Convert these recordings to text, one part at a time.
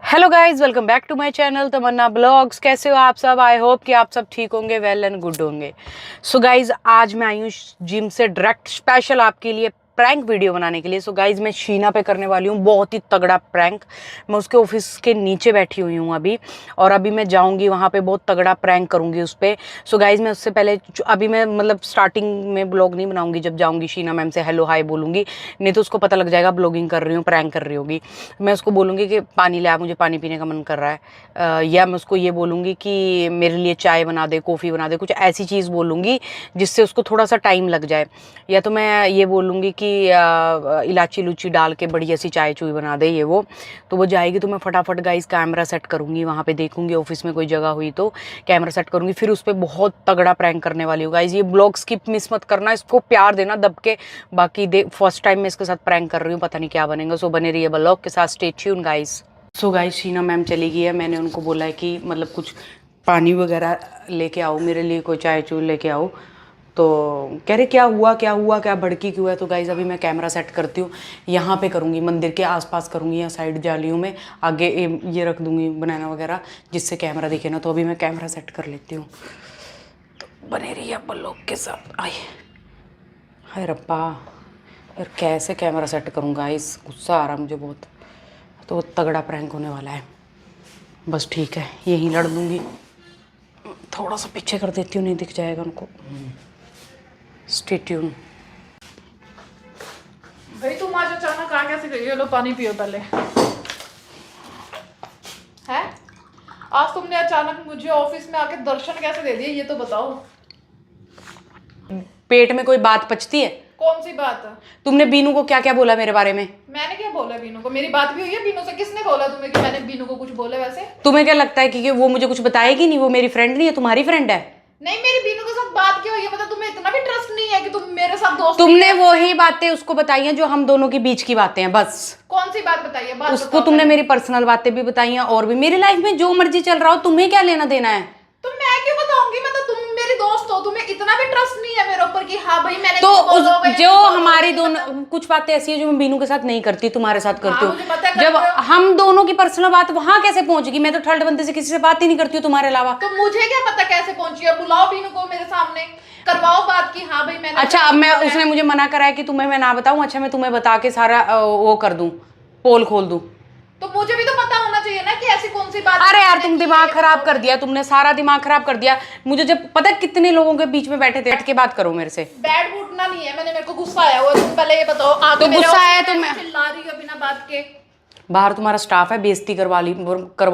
Hello guys, welcome back to my channel Tamanna blogs. कैसे हो आप सब? आई होप कि आप सब ठीक होंगे, वेल एंड गुड होंगे। सो गाइज, आज मैं आई हूँ जिम से डायरेक्ट स्पेशल आपके लिए प्रैंक वीडियो बनाने के लिए। सो गाइज, मैं शीना पे करने वाली हूँ बहुत ही तगड़ा प्रैंक। मैं उसके ऑफिस के नीचे बैठी हुई हूँ अभी, और अभी मैं जाऊँगी वहाँ पे, बहुत तगड़ा प्रैंक करूँगी उस पर। सो गाइज, मैं उससे पहले अभी मैं मतलब स्टार्टिंग में ब्लॉग नहीं बनाऊँगी। जब जाऊँगी शीना मैम से हेलो हाय बोलूँगी, नहीं तो उसको पता लग जाएगा ब्लॉगिंग कर रही हूँ, प्रैंक कर रही होगी। मैं उसको बोलूँगी कि पानी ले आ, मुझे पानी पीने का मन कर रहा है। या मैं उसको ये बोलूँगी कि मेरे लिए चाय बना दे, कॉफ़ी बना दे, कुछ ऐसी चीज़ बोलूँगी जिससे उसको थोड़ा सा टाइम लग जाए। या तो मैं ये बोलूँगी कि इलायची लूची डाल के बढ़िया सी चाय चूई बना दे, ये वो। तो वो जाएगी तो मैं फटाफट गाइस कैमरा सेट करूँगी, वहाँ पे देखूँगी ऑफिस में कोई जगह हुई तो कैमरा सेट करूँगी, फिर उस पर बहुत तगड़ा प्रैंक करने वाली हूँ गाइस। ये ब्लॉग स्किप मिस मत करना, इसको प्यार देना दब के। बाकी फर्स्ट टाइम मैं इसके साथ प्रैंक कर रही हूँ, पता नहीं क्या बनेगा। सो बने रहिए ब्लॉग के साथ, stay tune guys. So guys, Sheena ma'am चली गई है। मैंने उनको बोला है कि मतलब कुछ पानी वगैरह लेके आओ मेरे लिए, कोई चाय चूर लेके आओ। तो कह रहे क्या हुआ क्या हुआ, क्या भड़की क्यों है। तो गाइज अभी मैं कैमरा सेट करती हूँ, यहाँ पे करूँगी, मंदिर के आसपास करूँगी, या साइड जालियों में आगे ये रख दूँगी बनाना वगैरह, जिससे कैमरा दिखे ना। तो अभी मैं कैमरा सेट कर लेती हूँ, तो बने रहिए आप लोग के साथ। आइए, हाय रब्बा यार, कैसे कैमरा सेट करूँगा, इस गुस्सा आ रहा मुझे बहुत। तो तगड़ा प्रैंक होने वाला है। बस ठीक है, यहीं लड़ दूँगी। थोड़ा सा पीछे कर देती हूँ, नहीं दिख जाएगा उनको। Stay tune. भाई तुम आज अचानक आ कैसे गई हो? लो पानी पियो पहले। है आज तुमने अचानक मुझे ऑफिस में आके दर्शन कैसे दे दिए, ये तो बताओ। पेट में कोई बात पचती है? कौन सी बात? तुमने बीनू को क्या क्या बोला मेरे बारे में? मैंने क्या बोला बीनू को? मेरी बात भी हुई है बीनू से? किसने बोला तुम्हें कि मैंने बीनू को कुछ बोला? वैसे तुम्हें क्या लगता है कि वो मुझे कुछ बताएगी नहीं? वो मेरी फ्रेंड नहीं है, तुम्हारी फ्रेंड है। नहीं, मेरी बीनू के साथ बात क्यों हुई है? मतलब तुम्हें इतना भी ट्रस्ट नहीं है कि तुम मेरे साथ दोस्त? तुमने वही बातें उसको बताई हैं जो हम दोनों के बीच की बातें हैं, बस। कौन सी बात बताई है? बात उसको तुमने मेरी पर्सनल बातें भी बताई हैं, और भी मेरी लाइफ में जो मर्जी चल रहा हो, तुम्हें क्या लेना देना है? तो मैं क्यों बताऊंगी? मतलब तुम मेरी दोस्त हो, तुम्हें इतना भी ट्रस्ट नहीं है मेरे ऊपर कि हाँ भाई मैंने तो जो हमारी दोनों कुछ बातें ऐसी है जो मैं बीनू के साथ नहीं करती, तुम्हारे साथ करती हूँ। जब हम दोनों की पर्सनल बात वहां कैसे पहुंचेगी? मैं तो थर्ड बंदे से किसी से बात ही नहीं करती हूँ तुम्हारे अलावा। तो मुझे क्या पता कैसे पहुंची है? बुलाओ बीनू को मेरे सामने, करवाओ बात की हाँ भाई मैंने। अच्छा, अब मैं उसने मुझे मना करा है कि तुम्हें मैं ना बताऊं। अच्छा, मैं तुम्हें बता के सारा वो कर दूं, पोल खोल दूं। तो मुझे भी तो पता होना चाहिए ना कि ऐसी कौन सी बात। अरे यार, तुम दिमाग खराब कर दिया, तुमने सारा दिमाग खराब कर दिया। मुझे जब पता कितने लोगों के बीच में बैठे थे, बैठ के बात करो मेरे से। बैड उठना नहीं है, मेरे को गुस्सा आया हुआ। तुम पहले ये बताओ, आके तो गुस्सा आया तो मैं चिल्ला रही हो बिना बात के। बाहर तुम्हारा स्टाफ है, बेइज्जती करवा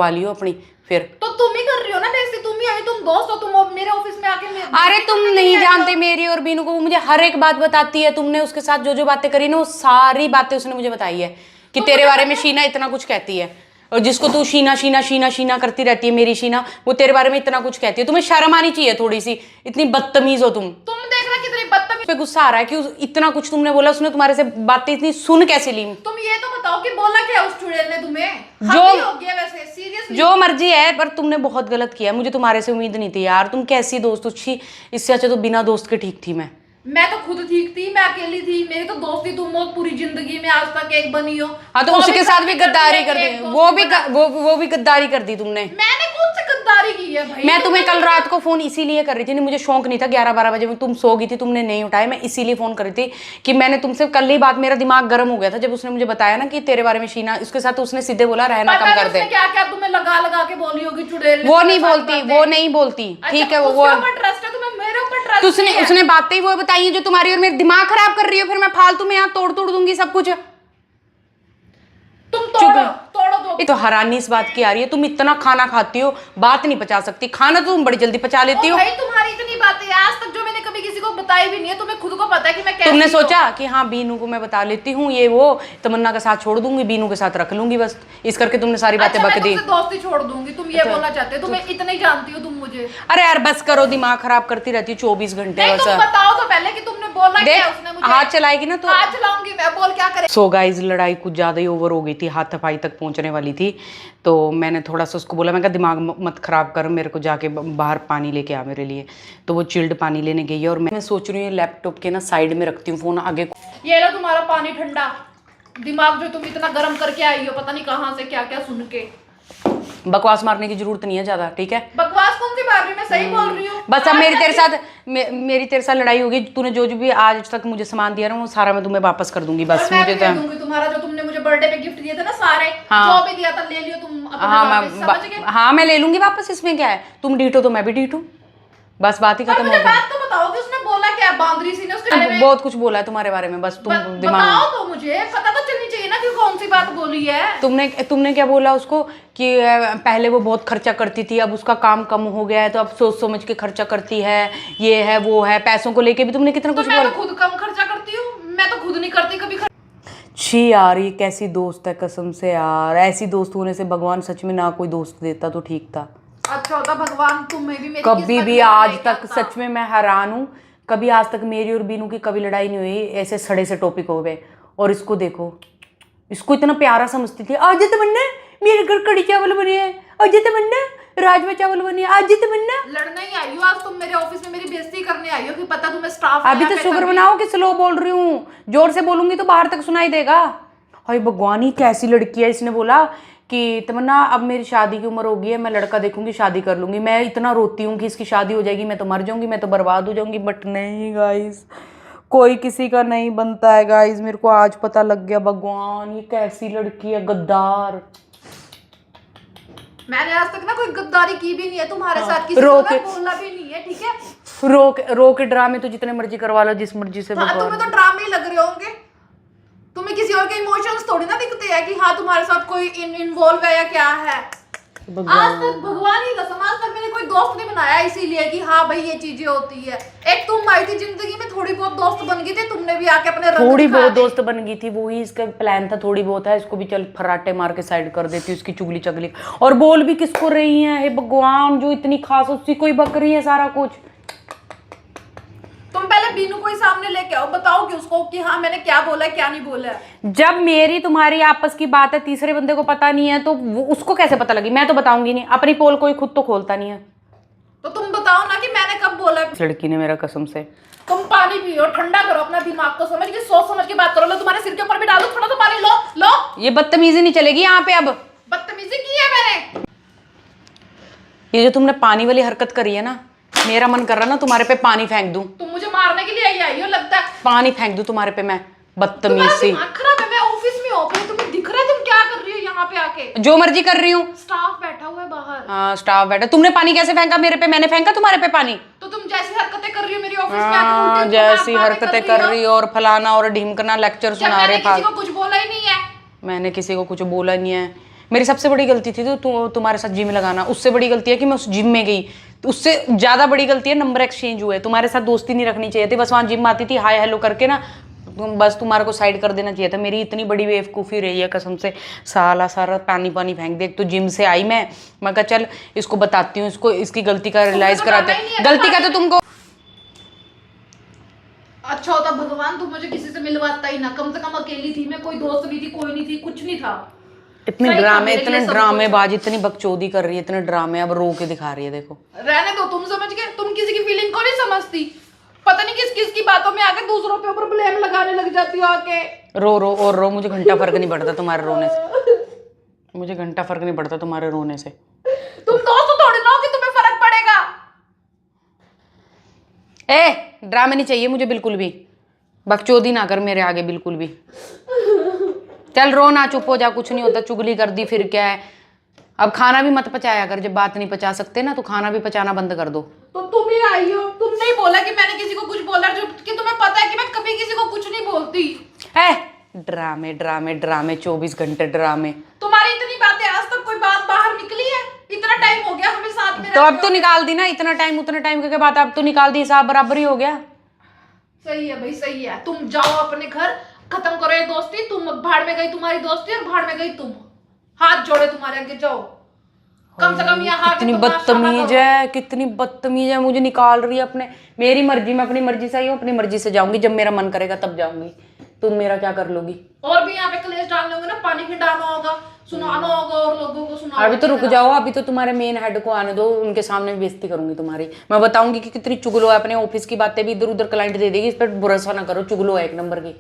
लियो अपनी। फिर तो तुम ही कर रही हो ना बेइज्जती, तुम ही आई, तुम दोस्त हो, तुम मेरे ऑफिस में आके अरे तुम नहीं जानते मेरी और बीनू को, वो मुझे हर एक बात बताती है। तुमने उसके साथ जो जो बातें करी ना, वो सारी बातें उसने मुझे बताई है कि तेरे बारे में शीना इतना कुछ कहती है। और जिसको तू शीना शीना शीना शीना करती रहती है, मेरी शीना, वो तेरे बारे में इतना कुछ कहती है। तुम्हें शर्म आनी चाहिए थोड़ी सी, इतनी बदतमीज हो तुम। तुम देख रहा कितनी बदतमीज। पे गुस्सा आ रहा है कि इतना कुछ तुमने बोला, उसने तुम्हारे से बातें इतनी सुन कैसे ली? तुम ये तो बताओ कि बोला क्या उस चुड़ैल ने तुम्हें? जो हो गया वैसे, सीरियसली जो मर्जी है, पर तुमने बहुत गलत किया। मुझे तुम्हारे से उम्मीद नहीं थी यार। तुम कैसी दोस्त अच्छी, इससे अच्छा तो बिना दोस्त के ठीक थी मैं तो खुद ठीक थी, मैं अकेली थी, मेरी तो दोस्ती तुम हो पूरी जिंदगी में आज तक एक बनी हो। हाँ, तो उसके साथ भी गद्दारी कर दी, वो भी गद्दारी कर दी तुमने। मैंने खुद से गद्दारी की है भाई। मैं तुम्हें कल रात को फोन इसीलिए कर रही थी, नहीं मुझे शौक नहीं था। 11-12 बजे में तुम सो गई थी, तुमने नहीं उठाया। मैं इसीलिए फोन कर रही थी कि मैंने तुमसे कल ही बात, मेरा दिमाग गर्म हो गया था जब उसने मुझे बताया ना कि तेरे बारे में शीना, उसके साथ उसने सीधे बोला रहना कम कर दे। क्या क्या तुम्हें लगा लगा के बोली होगी चुड़ैल? वो नहीं बोलती, ठीक है। वो ट्रस्ट है तुम्हें मेरे ऊपर, ट्रस्ट उसने बातें वो बताई है जो तुम्हारी और मेरे दिमाग खराब कर रही हो। फिर मैं फालतू में यहाँ तोड़ दूंगी सब कुछ। तुम तोड़ो दो। ये तो हैरानी इस बात की आ रही है, तुम इतना खाना खाती हो, बात नहीं पचा सकती। खाना तो तुम बड़ी जल्दी पचा लेती हो। भाई तुम्हारी इतनी बातें आज तक जो मैंने कभी किसी को बताई भी नहीं है, तुम्हें खुद को पता है कि मैं कैसी। तुमने सोचा कि हाँ बीनू को मैं बता लेती हूँ, ये वो तमन्ना का साथ छोड़ दूंगी, बीनू के साथ रख लूंगी, बस इस करके तुमने सारी बातें बक दी। दोस्ती छोड़ दूंगी, तुम ये बोलना चाहते हो? तुम्हें इतना ही जानती हो तुम मुझे। अरे यार बस करो, दिमाग खराब करती रहती है 24 घंटे बस। तुम बताओ तो पहले कि तुमने बोला क्या उसने मुझे? हाथ चलाएगी ना तो हाथ चलाऊंगी मैं, बोल क्या करे। सो गाइज, लड़ाई कुछ ज्यादा ही ओवर हो गई थी, हाथापाई तक पहुंचने वाली थी। तो मैंने थोड़ा सा उसको बोला, मैं कहा दिमाग मत खराब कर, मेरे को जाके बाहर पानी लेके आ मेरे लिए। तो वो चिल्ड पानी लेने गई है, और मैं सोच रही हूँ लैपटॉप के ना साइड में रखती हूँ फोन आगे। ये लो तुम्हारा पानी ठंडा। दिमाग जो तुम इतना गर्म करके आई हो, पता नहीं कहाँ से क्या क्या सुन के। बकवास मारने की जरूरत नहीं है ज्यादा, ठीक है? बकवास कौन सी मार रही हूँ, मैं सही बोल रही हूँ। बस अब मेरी तेरे साथ लड़ाई होगी। तूने जो भी आज तक मुझे सामान दिया ना वो सारा मैं तुम्हें वापस कर दूंगी। बस मैं मुझे भी दे दूंगी तुम्हारा, जो तुमने मुझे बर्थडे पे गिफ्ट दिए थे ना सारे, हाँ। जो भी दिया था ले लियो तुम अपने वापस, समझ गए? हाँ मैं ले लूंगी वापस, इसमें क्या है? तुम डीटो तो मैं भी डीटू, बस बात ही खत्म हो मुझे गई। बात तो बताओ कि उसने बोला क्या, बांदरी सी ने उसके बारे में बहुत कुछ बोला है तुम्हारे बारे में, बस तुम दिमाग बताओ तो, मुझे पता तो चलनी चाहिए ना कि कौन सी बात बोली है। तुमने क्या बोला उसको कि पहले वो बहुत खर्चा करती थी, अब उसका काम कम हो गया है तो अब सोच समझ के खर्चा करती है, ये है वो है। पैसों को लेके भी तुमने कितना कुछ मैं बोला। तो खुद कम खर्चा करती हूँ, मैं तो खुद नहीं करती कभी छी यार, ये कैसी दोस्त है कसम से यार। ऐसी दोस्त होने से भगवान सच में ना कोई दोस्त देता तो ठीक था। अच्छा होता भगवान तुम्हें भी मेरी कभी किस्मत भी में आज नहीं तक आता। सच में मैं हैरान हूँ, कभी आज तक मेरी और बीनू की कभी लड़ाई नहीं हुई ऐसे सड़े से टॉपिक हो गए। और इसको देखो, इसको इतना प्यारा समझती थी। आज तमन्ना मेरे घर कड़ी चावल बने हैं, आज तमन्ना राजमा चावल बने हैं, आज तमन्ना। लड़ने ही आई हो आज तुम मेरे ऑफिस में, मेरी बेइज्जती करने आई हो कि पता तुम्हें स्टाफ अभी तो शुगर बनाओ कि स्लो बोल रही हूँ, जोर से बोलूंगी तो बाहर तक सुनाई देगा। हाय भगवान, ही कैसी लड़की है। इसने बोला कि तमन्ना अब मेरी शादी की उम्र हो गई है, मैं लड़का देखूंगी शादी कर लूंगी। मैं इतना रोती हूँ कि इसकी शादी हो जाएगी, मैं तो मर जाऊंगी, मैं तो बर्बाद हो जाऊंगी। बट नहीं गाइस, कोई किसी का नहीं बनता है गाइस। मेरे को आज पता लग गया, भगवान ये कैसी लड़की है, गद्दार। मैंने आज तक ना कोई गद्दारी की भी नहीं है तुम्हारे साथ, किसी रो को के- ना बोलना भी नहीं है, ठीक है? रो के ड्रामे तो जितने मर्जी करवा लो, जिस मर्जी से। हाँ, तुम्हें तो ड्रामे ही लग रहे होंगे, तुम्हें किसी और के इमोशंस थोड़ी ना दिखते हैं कि हाँ तुम्हारे साथ कोई इन्वॉल्व है या क्या है। आज तक भगवान ही कसम, आज तक मैंने कोई दोस्त नहीं बनाया इसीलिए कि हाँ भाई ये चीजें होती है। एक तुम आई थी जिंदगी में, थोड़ी बहुत दोस्त बन गई थी, तुमने भी आके अपने रंग थोड़ी दिखा बहुत दिए। दोस्त बन गई थी, वो ही इसका प्लान था। थोड़ी बहुत है, इसको भी चल फराटे मार के साइड कर देती, उसकी चुगली चगली। और बोल भी किसको रही है, हे भगवान, जो इतनी खास उसी को ही बक रही है सारा कुछ। तुम पहले बीनू को ही सामने लेके आओ, बताओ कि उसको कि हाँ मैंने क्या बोला है क्या नहीं बोला है। जब मेरी तुम्हारी आपस की बात है, तीसरे बंदे को पता नहीं है तो उसको कैसे पता लगी? मैं तो बताऊंगी नहीं, अपनी पोल कोई खुद तो खोलता नहीं है। तो तुम बताओ ना कि मैंने कब बोला है। इस लड़की ने मेरा कसम से। तुम पानी पियो, ठंडा करो अपना दिमाग को, समझ के सोच समझ के बात करो। लो तुम्हारे सिर के ऊपर भी डालो थोड़ा सा पानी, लो लो। ये बदतमीजी नहीं चलेगी यहाँ पे अब। बदतमीजी की है मैंने? ये जो तुमने पानी वाली हरकत करी है ना, मेरा मन कर रहा ना तुम्हारे पे पानी फेंक दूं। तुम मुझे मारने के लिए आई हो लगता है। पानी फेंक दूं तुम्हारे पे मैं, बदतमीज तुम्हारा सी। दिमाग खराब है। मैं ऑफिस में हूँ, फिर तुम्हें दिख रहा है तुम क्या कर रही हो यहाँ पे आके? जो मर्जी कर रही हूँ। स्टाफ बैठा हुआ है बाहर। हाँ स्टाफ बैठा। तुमने पानी कैसे फेंका मेरे पे? मैंने फेंका तुम्हारे पे पानी? तो तुम जैसी हरकतें कर रही हो मेरी ऑफिस में आके, हाँ, उल्टी जैसी बातें हरकतें कर रही हो और फलाना और ढिमकना लेक्चर जब सुना मैंने रहे किसी फाल। को कुछ बोला ही नहीं है। मैंने किसी को कुछ बोला नहीं है। मेरी सबसे बड़ी गलती थी तो तुम्हारे साथ जिम लगाना। उससे बड़ी गलती है कि मैं उस जिम में गई। तो उससे ज्यादा बड़ी गलती है नंबर एक्सचेंज हुए। तुम्हारे साथ दोस्ती नहीं रखनी चाहिए थी। बस वहां जिम आती थी, हाय हेलो करके ना बस तुम्हारे को साइड कर देना चाहिए था। मेरी इतनी बड़ी बेवकूफ़ी रही है कसम से। साला सारा पानी पानी फेंक दे। तो जिम से आई मैं कहा चल इसको बताती हूँ, इसको इसकी गलती का रियलाइज तो कराते करना ही नहीं हैं। है, गलती का तो तुमको अच्छा होता भगवान तुम मुझे किसी से मिलवाता ही ना। कम से कम अकेली थी मैं, कोई दोस्त नहीं थी, कोई नहीं थी, कुछ नहीं था। इतने सही था ड्रामे, मेरे इतने लिए सब ड्रामेबाजी, इतनी बकचोदी कर रही है, इतने ड्रामे अब रो के दिखा रही है। देखो रहने दो, तुम समझ गए। तुम किसी की फीलिंग को नहीं समझती। पता नहीं किस किस की बातों में आके दूसरों के ऊपर ब्लेम लगाने लग जाती हो आके। रो रो और रो, मुझे घंटा फर्क नहीं पड़ता तुम्हारे रोने से। मुझे घंटा फर्क नहीं पड़ता तुम्हारे रोने से। तुम दोस्त तो थोड़ी ना हो कि तुम्हें फर्क पड़ेगा। ए ड्रामे नहीं चाहिए मुझे बिल्कुल भी। बकचोदी ना कर मेरे आगे बिल्कुल भी। चल रो ना, चुप हो जा, कुछ नहीं होता। चुगली कर दी फिर क्या है। अब खाना भी मत पचाया कर। जब बात नहीं पचा सकते ना तो खाना भी पचाना बंद कर दो। तो तुम ही आई हो, तुमने ही बोला कि मैंने किसी को कुछ बोला, जो कि तुम्हें पता है कि मैं कभी किसी को कुछ नहीं बोलती। है ड्रामे ड्रामे ड्रामे, 24 घंटे ड्रामे। तुम्हारी इतनी बातें, आज तक कोई बात बाहर निकली है? इतना टाइम हो गया हमें साथ में तो अब रहते तो हुए। निकाल दी ना। इतना टाइम उतना टाइम के बाद अब तो निकाल दी। हिसाब बराबर ही हो गया। सही है भाई, सही है। तुम जाओ अपने घर, खत्म करो ये दोस्ती। तुम भाड़ में गई तुम्हारी दोस्ती और भाड़ में गई तुम। हाथ जोड़े तुम्हारे आगे, जाओ। कम से कम यहाँ आके कितनी तो नाश्ता बदतमीज करो। है, कितनी बदतमीज है। मुझे निकाल रही है अपने, मेरी मर्जी, मैं अपनी मर्जी से आई हूँ, अपनी मर्जी से जाऊंगी। जब मेरा मन करेगा तब जाऊंगी। तुम मेरा क्या कर लोगी? और भी यहाँ पे कलेश डालने होंगे ना, पानी खिलाना होगा, सुनाना होगा और लोगों को सुनाना। अभी तो रुक जाओ। अभी तो तुम्हारे मेन हेड को आने दो। उनके सामने बेइज्जती करूंगी तुम्हारी। मैं बताऊंगी कि कितनी चुगलो है। अपने ऑफिस की बातें भी इधर उधर क्लाइंट दे देगी। इस पर भरोसा ना करो, चुगलो है एक नंबर की।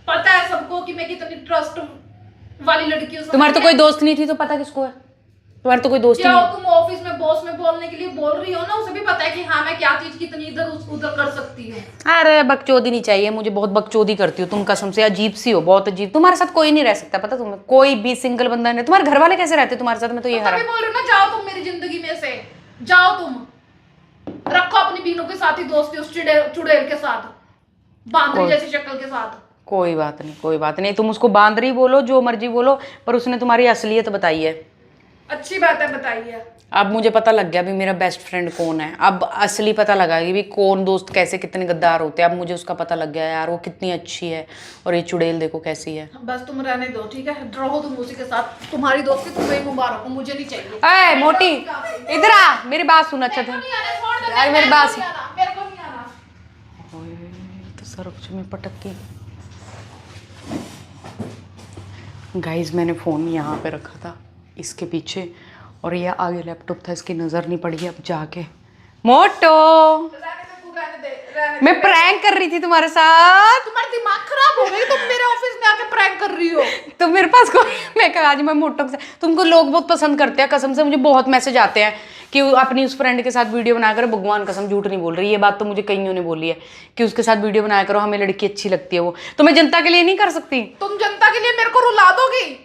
पता है सबको कि मैं कितनी ट्रस्ट वाली लड़की हूँ। तुम्हारे तो कोई दोस्त नहीं थी तो पता किसको है? तुम्हारे तो कोई दोस्त ही क्या नहीं। तुम ऑफिस में बॉस में बोलने के लिए बोल रही हो ना, उसे भी पता है कि हाँ मैं क्या चीज कितनी इधर उधर कर सकती हूँ। अरे बकचोदी नहीं चाहिए मुझे, बहुत बकचोदी करती हो तुम, कसम से अजीब सी हो, बहुत अजीब। तुम्हारे साथ कोई नहीं रह सकता, पता तुम्हें, कोई भी सिंगल बंदा नहीं। तुम्हारे घर वाले कैसे रहते तुम्हारे साथ, मैं तो ये तभी बोल रही हूँ ना, जाओ तुम मेरी जिंदगी में से, जाओ तुम, रखो अपनी बीनों के साथ ही दोस्ती, उस चुड़ैल के साथ, बांदरी जैसी शक्ल के साथ। कोई बात नहीं, कोई बात नहीं, तुम उसको बांदरी बोलो जो मर्जी बोलो, पर उसने तुम्हारी असलियत बताई है। अच्छी बात है, बताइए। अब मुझे पता लग गया भी मेरा बेस्ट फ्रेंड कौन है, अब असली पता लगा कि भी कौन दोस्त कैसे कितने गद्दार होते हैं। अब मुझे उसका पता लग गया यार, वो कितनी अच्छी है और ये चुड़ैल देखो कैसी है। बस तुम रहने दो, ठीक है, रहो तुम उसी के साथ, तुम्हारी दोस्ती तुम्हें मुबारक हो, मुझे नहीं चाहिए। अरे मोटी इधर आ, मेरी बात सुन अच्छा था, यार मेरी बात मेरे को नहीं आना। तो सर कुछ में पटक के। गाइज मैंने फ़ोन यहाँ पे रखा था इसके पीछे, और ये आगे लैपटॉप था, इसकी नज़र नहीं पड़ी। अब जाके मोटो मैं प्रैंक कर रही थी तुम्हारे साथ। तुम्हारा दिमाग खराब हो गई, तुम मेरे ऑफिस में आके प्रैंक कर रही हो। तो मेरे पास कोई, मैं कहा आज मैं मोटो से, तुमको लोग बहुत पसंद करते हैं, कसम से मुझे बहुत मैसेज आते हैं कि अपनी उस फ्रेंड के साथ वीडियो बनाया करो। भगवान कसम झूठ नहीं बोल रही, ये बात तो मुझे कईयों ने बोली है कि उसके साथ वीडियो बनाया करो, हमें लड़की अच्छी लगती है वो। तो मैं जनता के लिए नहीं कर सकती। तुम जनता के लिए मेरे को रुला दोगी?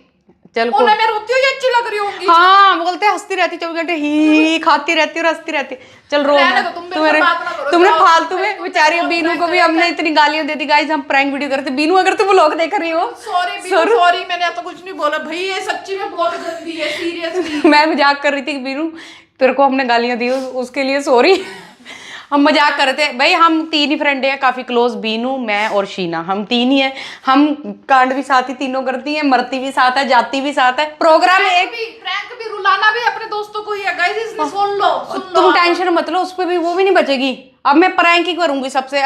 चल उन्हें मैं रोती हूँ, ये अच्छी लग रही होंगी। हाँ बोलते हंसती रहती 24 घंटे, ही खाती रहती और हंसती रहती। चल रो रहने मत। दो, तुम मेरे से बात ना करो, तुमने जाओ, फालतू मैं में तुम बेचारी बहुत बीनू को भी prank हमने इतनी गालियां दे दी। गाइस हम प्रैंक वीडियो करते। बीनू अगर तुम व्लॉग देख रही हो, सॉरी बीनू, सॉरी, मैंने ऐसा कुछ नहीं बोला भाई, ये सच्ची में बहुत गंदी है, सीरियसली। मैं मजाक कर रही थी कि बीनू तेरे को हमने गालियां दी उसके लिए सॉरी। हम मजाक कर रहे थे भाई, हम 3 ही फ्रेंड हैं काफी क्लोज, बीनू मैं और शीना, हम 3 ही हैं। हम कांड भी साथ ही तीनों करती हैं, मरती भी साथ है, जाती भी साथ है। प्रोग्राम एक प्रैंक भी रुलाना भी अपने दोस्तों को ही है गाइस, इसलिए सुन लो। तुम टेंशन मत लो, उस पे भी वो भी नहीं बचेगी। अब मैं प्रैंक ही करूंगी सबसे।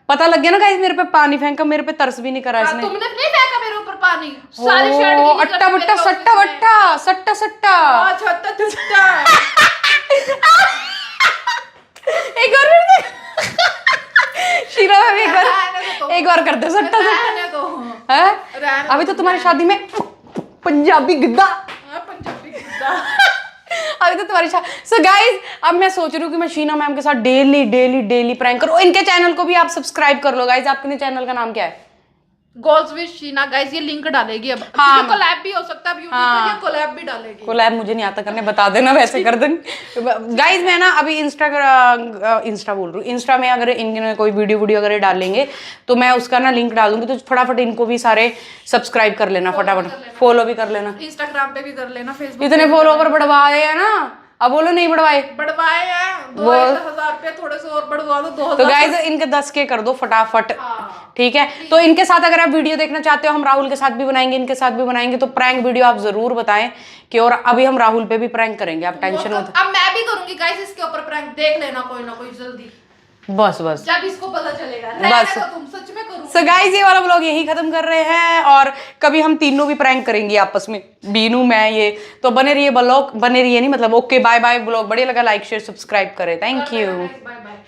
पता लग गया ना गाइस, मेरे पे पानी फेंका, मेरे पे तरस भी नहीं करा इसने। तुमने नहीं फेंका मेरे ऊपर पानी, सारी शर्ट गीली कर अट्टा दी बट्टा मेरे सट्टा ऑफिस में। बट्टा सट्टा सट्टा। अच्छा अट्टा चुट्टा। एक और शीरा में एक और कर दो सट्टा रहने दो। सट्टा है। अभी तो तुम्हारी शादी में पंजाबी गिद्दा, पंजाबी गिद्दा। अभी तो तुम्हारी शादी। सो गाइज अब मैं सोच रही हूँ कि मैं शीना मैम के साथ डेली डेली डेली प्रैंक करूँ। इनके चैनल को भी आप सब्सक्राइब कर लो गाइज। आपके चैनल का नाम क्या है? Goals with Sheena. गाइस ये लिंक डालेगी अब। हाँ, कोलैब भी हो सकता है, अब यूट्यूब पे कोलैब भी डालेगी। कोलैब मुझे नहीं आता करने, बता देना, वैसे कर देंगे। गाइज मैं ना अभी इंस्टा बोल रही हूँ, इंस्टा में अगर इनने कोई वीडियो अगर डालेंगे तो मैं उसका ना लिंक डाल दूंगी, तो फटाफट इनको भी सारे सब्सक्राइब कर लेना, फटाफट फॉलो भी कर लेना, इंस्टाग्राम पे भी कर लेना, फेसबुक। इतने फॉलोवर बढ़वाए हैं ना, अब बोलो नहीं बढ़वाए, बढ़वाए हैं 2000 रुपए, थोड़े से और बढ़वा दो 2000। तो गाइज इनके 10 के कर दो फटाफट। ठीक है, तो इनके साथ अगर आप वीडियो देखना चाहते हो, हम राहुल के साथ भी बनाएंगे, इनके साथ भी बनाएंगे, तो प्रैंक वीडियो आप जरूर बताएं कि, और अभी हम राहुल पे भी प्रैंक करेंगे, आप टेंशन मत। अब मैं भी करूंगी गाइस इसके ऊपर प्रैंक, देख लेना कोई ना कोई जल्दी, बस बस जब इसको पता चलेगा। बस तुम सच में करूंगी। सो गाइस ये वाला व्लॉग यही खत्म कर रहे हैं, और कभी हम तीनों भी प्रैंक करेंगे आपस में, बीनू मैं ये, तो बने रहिए ब्लॉग, बने रहिए नहीं मतलब ओके बाय बाय। ब्लॉग बढ़िया लगा लाइक शेयर सब्सक्राइब करें, थैंक यू। Bye bye.